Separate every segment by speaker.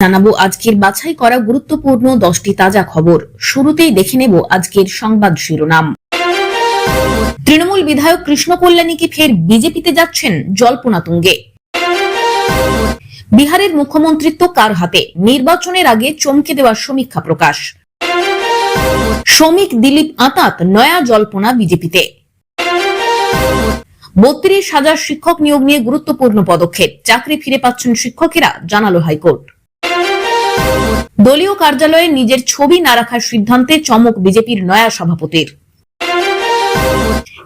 Speaker 1: জানাবো আজকের বাছাই করা গুরুত্বপূর্ণ 10টি তাজা খবর। শুরুতেই দেখে নেব আজকের সংবাদ শিরোনাম। তৃণমূল বিধায়ক কৃষ্ণ কল্যাণীকে ফের বিজেপিতে যাচ্ছেন জল্পনা তুঙ্গে। বিহারের মুখ্যমন্ত্রিত্ব কার হাতে, নির্বাচনের আগে চমকে দেওয়া সমীক্ষা প্রকাশ। শ্রমিক দিলীপ আঁতাত নয়া জল্পনা বিজেপিতে। 32,000 শিক্ষক নিয়োগ নিয়ে গুরুত্বপূর্ণ পদক্ষেপ, চাকরি ফিরে পাচ্ছেন শিক্ষকেরা, জানালো হাইকোর্ট। দলীয় কার্যালয়ে নিজের ছবি না রাখার সিদ্ধান্তে চমক বিজেপির নয়া সভাপতির।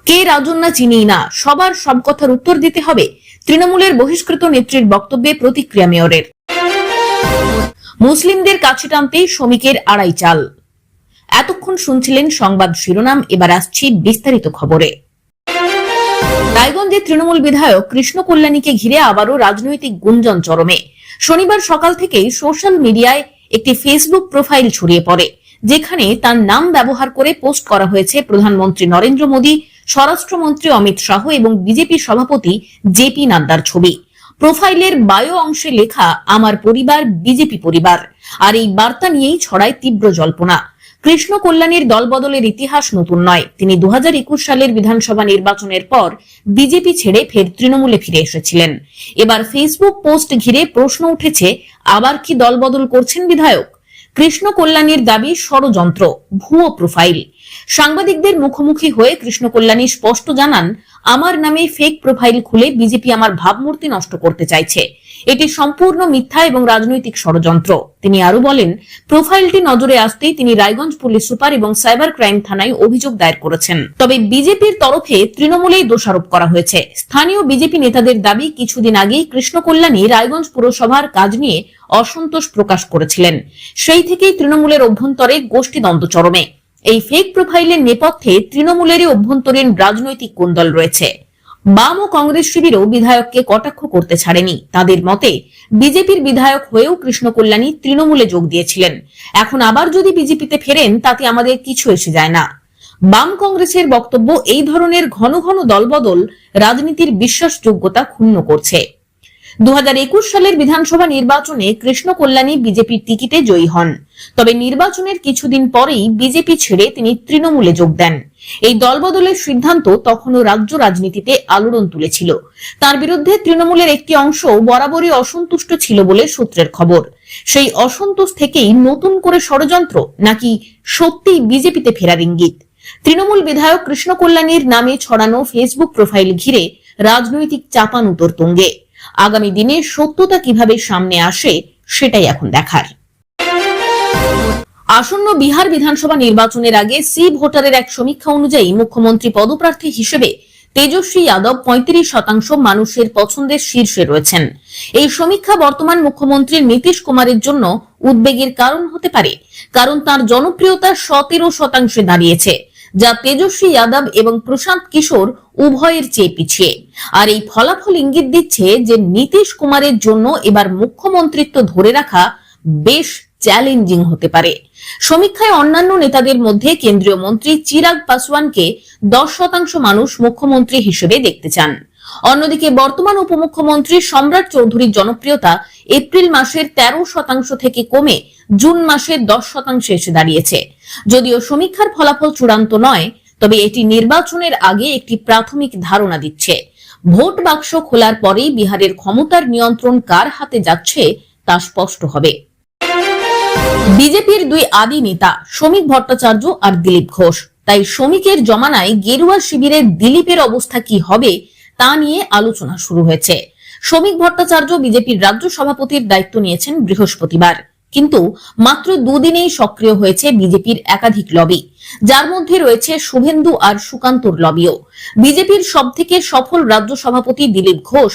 Speaker 1: কে রাজন্যা চিনি না, সবার সব কথার উত্তর দিতে হবে, তৃণমূলের বহিষ্কৃত নেত্রীর বক্তব্যে প্রতিক্রিয়া মেয়রের। মুসলিমদের কাছে টানতেই শ্রমিকের আড়াই চাল। এতক্ষণ শুনছিলেন সংবাদ শিরোনাম, এবার আসছি বিস্তারিত খবরে। রায়গঞ্জের তৃণমূল বিধায়ক কৃষ্ণ কল্যাণীকে ঘিরে আবারও রাজনৈতিক গুঞ্জন চরমে। শনিবার সকাল থেকেই সোশ্যাল মিডিয়ায় একটি ফেসবুক প্রোফাইল ছড়িয়ে পড়ে, যেখানে তার নাম ব্যবহার করে পোস্ট করা হয়েছে প্রধানমন্ত্রী নরেন্দ্র মোদী, স্বরাষ্ট্রমন্ত্রী অমিত শাহ এবং বিজেপি সভাপতি জেপি নাড্ডার ছবি। প্রোফাইলের বায়ো অংশে লেখা আমার পরিবার বিজেপি পরিবার, আর এই বার্তা নিয়েই ছড়ায় তীব্র জল্পনা। কৃষ্ণ কল্যাণীর দলবদলের ইতিহাস নতুন নয়। তিনি 2021 সালের বিধানসভা নির্বাচনের পর বিজেপি ছেড়ে ফের তৃণমূলে ফিরে এসেছিলেন। এবার ফেসবুক পোস্ট ঘিরে প্রশ্ন উঠেছে, আবার কি দলবদল করছেন বিধায়ক? কৃষ্ণ কল্যাণীর দাবি ষড়যন্ত্র, ভুয়ো প্রোফাইল। সাংবাদিকদের মুখোমুখি হয়ে কৃষ্ণ কল্যাণী স্পষ্ট জানান, আমার নামে ফেক প্রোফাইল খুলে বিজেপি আমার ভাবমূর্তি নষ্ট করতে চাইছে। এটি সম্পূর্ণ মিথ্যা এবং রাজনৈতিক ষড়যন্ত্র। তিনি আরো বলেন, প্রোফাইলটি নজরে আসতেই তিনি রায়গঞ্জ পুলিশ সুপার এবং সাইবার ক্রাইম থানায় অভিযোগ দায়ের করেছেন। তবে বিজেপির তরফে তৃণমূলেই দোষারোপ করা হয়েছে। স্থানীয় বিজেপি নেতাদের দাবি, কিছুদিন আগেই কৃষ্ণ কল্যাণী রায়গঞ্জ পুরসভার কাজ নিয়ে অসন্তোষ প্রকাশ করেছিলেন। সেই থেকেই তৃণমূলের অভ্যন্তরে গোষ্ঠীদ্বন্দ্ব চরমে। এই ফেক প্রোফাইলের নেপথ্যে তৃণমূলেরই অভ্যন্তরীণ রাজনৈতিক কোন্দল রয়েছে। বাম ও কংগ্রেস শিবিরও বিধায়ককে কটাক্ষ করতে ছাড়েনি। তাদের মতে, বিজেপির বিধায়ক হয়েও কৃষ্ণ কল্যাণী তৃণমূলে যোগ দিয়েছিলেন। এখন আবার যদি বিজেপিতে ফেরেন, তাতে আমাদের কিছু এসে যায় না। বাম কংগ্রেসের বক্তব্য, এই ধরনের ঘন ঘন দলবদল রাজনীতির বিশ্বাসযোগ্যতা ক্ষুণ্ণ করছে। 2021 সালের বিধানসভা নির্বাচনে কৃষ্ণ কল্যাণী বিজেপির টিকিটে জয়ী হন। তবে নির্বাচনের কিছুদিন পরেই বিজেপি ছেড়ে তিনি তৃণমূলে যোগ দেন। এই দলবদলের সিদ্ধান্ত তখনও রাজ্য রাজনীতিতে আলোড়ন তুলেছিল। তার বিরুদ্ধে তৃণমূলের একটি অংশ বরাবরই অসন্তুষ্ট ছিল বলে সূত্রের খবর। সেই অসন্তোষ থেকেই নতুন করে ষড়যন্ত্র, নাকি সত্যিই বিজেপিতে ফেরার ইঙ্গিত? তৃণমূল বিধায়ক কৃষ্ণ কল্যাণীর নামে ছড়ানো ফেসবুক প্রোফাইল ঘিরে রাজনৈতিক চাপানুতোর তুঙ্গে। আগামী দিনে সত্যতা কিভাবে সামনে আসে, সেটাই এখন দেখার। আসন্ন বিহার বিধানসভা নির্বাচনের আগে সি ভোটারের এক সমীক্ষা অনুযায়ী মুখ্যমন্ত্রী পদপ্রার্থী হিসেবে তেজস্বী যাদব 35% মানুষের পছন্দের শীর্ষে রয়েছেন। এই সমীক্ষা বর্তমান মুখ্যমন্ত্রী নীতিশ কুমারের জন্য উদ্বেগের কারণ হতে পারে, কারণ তার জনপ্রিয়তা 17% দাঁড়িয়েছে, যা তেজস্বী যাদব এবং প্রশান্ত কিশোর উভয়ের চেয়ে পিছিয়ে। আর এই ফলাফল ইঙ্গিত দিচ্ছে যে নীতিশ কুমারের জন্য এবার মুখ্যমন্ত্রিত্ব ধরে রাখা বেশ চ্যালেঞ্জিং হতে পারে। সমীক্ষায় অন্যান্য নেতাদের মধ্যে কেন্দ্রীয় মন্ত্রী চিরাগ পাসওয়ানকে 10% মানুষ মুখ্যমন্ত্রী হিসেবে দেখতে চান। অন্যদিকে বর্তমান উপমুখ্যমন্ত্রী সম্রাট চৌধুরীর জনপ্রিয়তা এপ্রিল মাসের 13% থেকে কমে জুন মাসে 10% এসে দাঁড়িয়েছে। যদিও সমীক্ষার ফলাফল চূড়ান্ত নয়, তবে এটি নির্বাচনের আগে একটি প্রাথমিক ধারণা দিচ্ছে। ভোট বাক্স খোলার পরেই বিহারের ক্ষমতার নিয়ন্ত্রণ কার হাতে যাচ্ছে তা স্পষ্ট হবে। বিজেপির দুই আদি নেতা শ্রমিক ভট্টাচার্য আর দিলীপ ঘোষ, তাই শ্রমিকের জমানায় গেরুয়া শিবিরের দিলীপের অবস্থা কি হবে তা নিয়ে আলোচনা শুরু হয়েছে। শ্রমিক ভট্টাচার্য বিজেপির রাজ্য সভাপতির দায়িত্ব নিয়েছেন বৃহস্পতিবার, কিন্তু মাত্র দুদিনেই সক্রিয় হয়েছে বিজেপির একাধিক লবি, যার মধ্যে রয়েছে শুভেন্দু আর সুকান্তর লবিও। বিজেপির সবথেকে সফল রাজ্য সভাপতি দিলীপ ঘোষ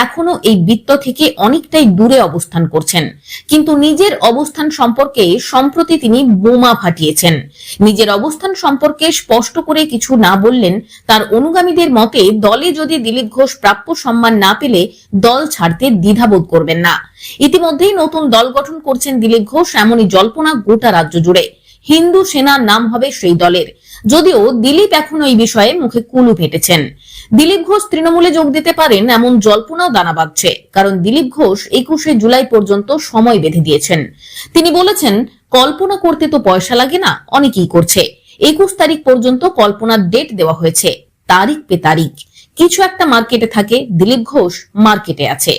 Speaker 1: এখনো এই বৃত্ত থেকে অনেকটাই দূরে অবস্থান করছেন, কিন্তু নিজের অবস্থান সম্পর্কে সম্প্রতি তিনি বোমা ফাটিয়েছেন। নিজের অবস্থান সম্পর্কে স্পষ্ট করে কিছু না বললেন। তার অনুগামীদের মতে, দলে যদি দিলীপ ঘোষ প্রাপ্য সম্মান না পেলে দল ছাড়তে দ্বিধাবোধ করবেন না। ইতিমধ্যেই নতুন দল গঠন করছেন দিলীপ ঘোষ, এমনই জল্পনা গোটা রাজ্য জুড়ে। হিন্দু সেনার নাম হবে সেই দলের, যদিও দিলীপ এখনো এই বিষয়ে মুখে কুলু ফেটেছেন। দিলীপ ঘোষ তৃণমূলে যোগ দিতে পারেন এমন জল্পনাও দানা বাঁধছে, কারণ দিলীপ ঘোষ 21শে জুলাই পর্যন্ত সময় বেঁধে দিয়েছেন। তিনি বলেছেন, কল্পনা করতে তো পয়সা লাগে না, অনেকেই করছে। 21 তারিখ পর্যন্ত কল্পনার ডেট দেওয়া হয়েছে, তারিখ পে তারিখ। কিছু একটা মার্কেটে থাকে, দিলীপ ঘোষ মার্কেটে আছে।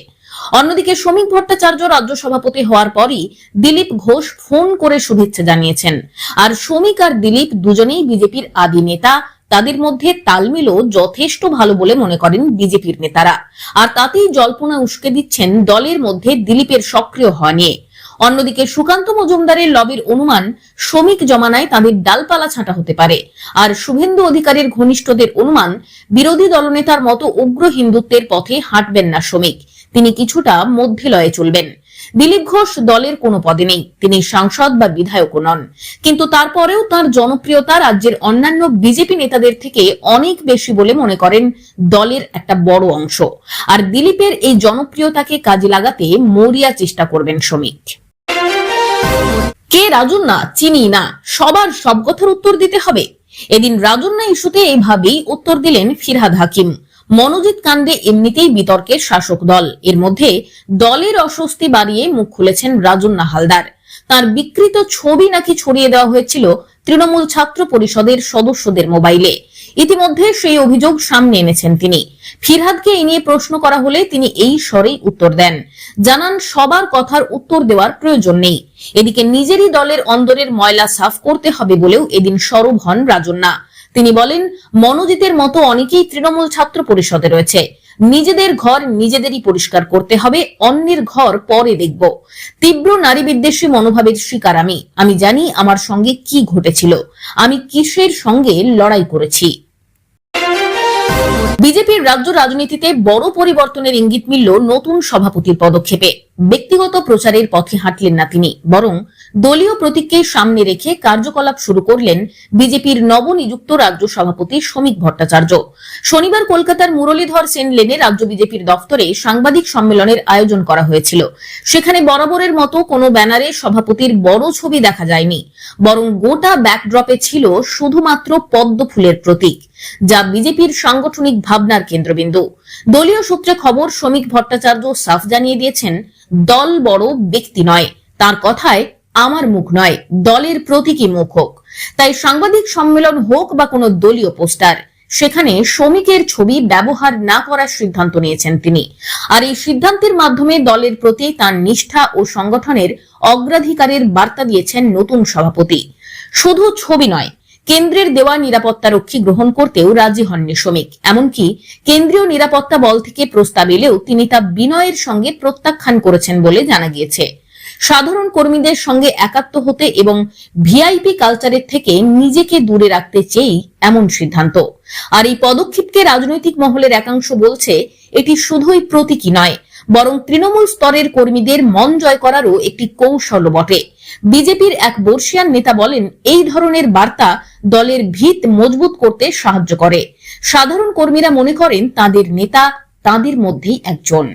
Speaker 1: অন্যদিকে শ্রমিক ভট্টাচার্য রাজ্য সভাপতি হওয়ার পরই দিলীপ ঘোষ ফোন করে শুভেচ্ছা জানিয়েছেন। আর শ্রমিক আর দিলীপ দুজনেই বিজেপির আদি নেতা, তাদের মধ্যে তালমিলও যথেষ্ট ভালো বলে মনে করেন বিজেপির নেতারা। আর তাতেই জল্পনা উস্কে দিচ্ছেন দলের মধ্যে দিলীপের সক্রিয় হওয়া নিয়ে। অন্যদিকে সুকান্ত মজুমদারের লবির অনুমান, শ্রমিক জমানায় তাদের ডালপালা ছাঁটা হতে পারে। আর শুভেন্দু অধিকারীর ঘনিষ্ঠদের অনুমান, বিরোধী দলনেতার মতো উগ্র হিন্দুত্বের পথে হাঁটবেন না শ্রমিক, তিনি কিছুটা মধ্যে লয়ে চলবেন। দিলীপ ঘোষ দলের কোনো পদে নেই, তিনি সাংসদ বা বিধায়কও নন, কিন্তু তারপরেও তার জনপ্রিয়তা রাজ্যের অন্যান্য বিজেপি নেতাদের থেকে অনেক বেশি বলে মনে করেন দলের একটা বড় অংশ। আর দিলীপের এই জনপ্রিয়তাকে কাজে লাগাতে মরিয়া চেষ্টা করবেন শ্রমিক। কে রাজন্যা চিনি না, সবার সব কথার উত্তর দিতে হবে। এদিন রাজন্যা ইস্যুতে এইভাবেই উত্তর দিলেন ফিরহাদ হাকিম। মনোজিৎ কাণ্ডে এমনিতেই বিতর্কের শাসক দল, এর মধ্যে দলের অস্বস্তি বাড়িয়ে মুখ খুলেছেন রাজন্যা হালদার। তার বিকৃত ছবি নাকি ছড়িয়ে দেওয়া হয়েছিল তৃণমূল ছাত্র পরিষদের সদস্যদের মোবাইলে। ইতিমধ্যে সেই অভিযোগ সামনে এনেছেন তিনি। ফিরহাদকে এই নিয়ে প্রশ্ন করা হলে তিনি এই স্বরেই উত্তর দেন, জানান সবার কথার উত্তর দেওয়ার প্রয়োজন নেই। এদিকে নিজেরই দলের অন্দরের ময়লা সাফ করতে হবে বলেও এদিন সরব হন রাজন্যা। তিনি বলেন, মনোজিতের মতো অনেকেই তৃণমূল ছাত্র পরিষদে রয়েছে, নিজেদের ঘর নিজেদেরই পরিষ্কার করতে হবে, অন্যের ঘর পরে দেখব। তীব্র নারী বিদ্বেষী মনোভাবের শিকার আমি জানি আমার সঙ্গে কি ঘটেছিল, আমি কিসের সঙ্গে লড়াই করেছি। বিজেপির রাজ্য রাজনীতিতে বড় পরিবর্তনের ইঙ্গিত মিলল নতুন সভাপতির পদক্ষেপে। ব্যক্তিগত প্রচারের পথে হাঁটলেন না তিনি, বরং দলীয় প্রতীককে সামনে রেখে কার্যকলাপ শুরু করলেন বিজেপির নবনিযুক্ত রাজ্য সভাপতি শ্রমিক ভট্টাচার্য। শনিবার কলকাতার মুরলীধর সেন লেনে রাজ্য বিজেপির দফতরে সাংবাদিক সম্মেলনের আয়োজন করা হয়েছিল। সেখানে বরাবরের মতো কোনো ব্যানারে সভাপতির বড় ছবি দেখা যায়নি, বরং গোটা ব্যাকড্রপে ছিল শুধুমাত্র পদ্ম ফুলের প্রতীক, যা বিজেপির সাংগঠনিক ভাবনার কেন্দ্রবিন্দু। দলীয় সূত্রে খবর, শ্রমিক ভট্টাচার্য সাফ জানিয়ে দিয়েছেন, দল বড়, ব্যক্তি নয়। তার কথায়, আমার মুখ নয়, দলের প্রতীকী মুখ হোক। তাই সাংবাদিক সম্মেলন হোক বা কোনো দলীয় পোস্টার, সেখানে শ্রমিকের ছবি ব্যবহার না করার সিদ্ধান্ত নিয়েছেন তিনি। আর এই সিদ্ধান্তের মাধ্যমে দলের প্রতি তার নিষ্ঠা ও সংগঠনের অগ্রাধিকারের বার্তা দিয়েছেন নতুন সভাপতি। শুধু ছবি নয়, কেন্দ্রের দেওয়া নিরাপত্তা রক্ষী গ্রহণ করতেও রাজি হননি শ্রমিক। এমনকি কেন্দ্রীয় নিরাপত্তা বল থেকে প্রস্তাব এলেও তিনি তা বিনয়ের সঙ্গে প্রত্যাখ্যান করেছেন বলে জানা গিয়েছে। সাধারণ কর্মীদের সঙ্গে একাত্ম হতে এবং ভিআইপি কালচারের থেকে নিজেকে দূরে রাখতে চেয়েই এমন সিদ্ধান্ত। আর এই পদক্ষেপকে রাজনৈতিক মহলের একাংশ বলছে, এটি শুধুই প্রতীকী নয়, বরং তৃণমূল স্তরের কর্মীদের মন জয় করারও একটি কৌশল বটে। বিজেপির এক বর্ষিয়ান নেতা বলেন, এই ধরনের বার্তা দলের ভিত মজবুত করতে সাহায্য করে। সাধারণ কর্মীরা মনে করেন তাদের নেতা তাদের মধ্যেই একজন।